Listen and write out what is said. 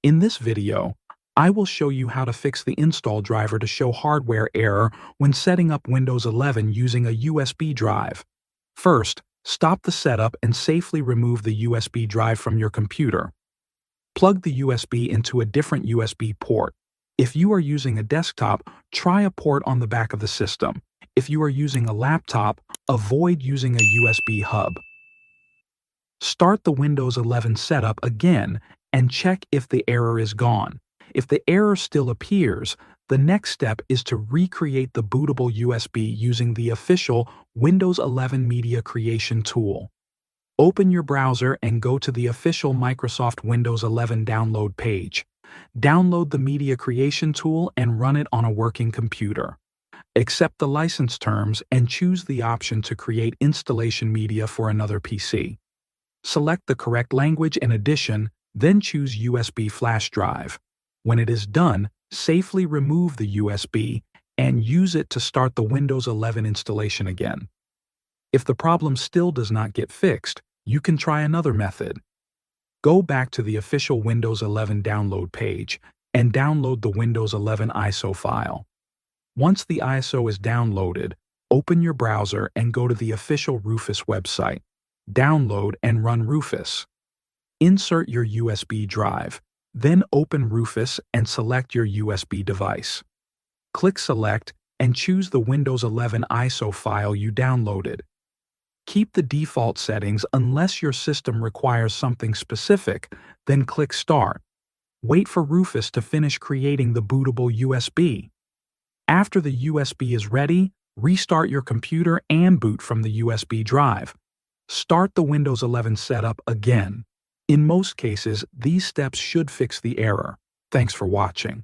In this video, I will show you how to fix the install driver to show hardware error when setting up Windows 11 using a USB drive. First, stop the setup and safely remove the USB drive from your computer. Plug the USB into a different USB port. If you are using a desktop, try a port on the back of the system. If you are using a laptop, avoid using a USB hub. Start the Windows 11 setup again and check if the error is gone. If the error still appears, the next step is to recreate the bootable USB using the official Windows 11 Media Creation tool. Open your browser and go to the official Microsoft Windows 11 download page. Download the Media Creation tool and run it on a working computer. Accept the license terms and choose the option to create installation media for another PC. Select the correct language and edition, then choose USB flash drive. When it is done, safely remove the USB and use it to start the Windows 11 installation again. If the problem still does not get fixed, you can try another method. Go back to the official Windows 11 download page and download the Windows 11 ISO file. Once the ISO is downloaded, open your browser and go to the official Rufus website. Download and run Rufus. Insert your USB drive, then open Rufus and select your USB device. Click Select and choose the Windows 11 ISO file you downloaded. Keep the default settings unless your system requires something specific, then click Start. Wait for Rufus to finish creating the bootable USB. After the USB is ready, restart your computer and boot from the USB drive. Start the Windows 11 setup again. In most cases, these steps should fix the error. Thanks for watching.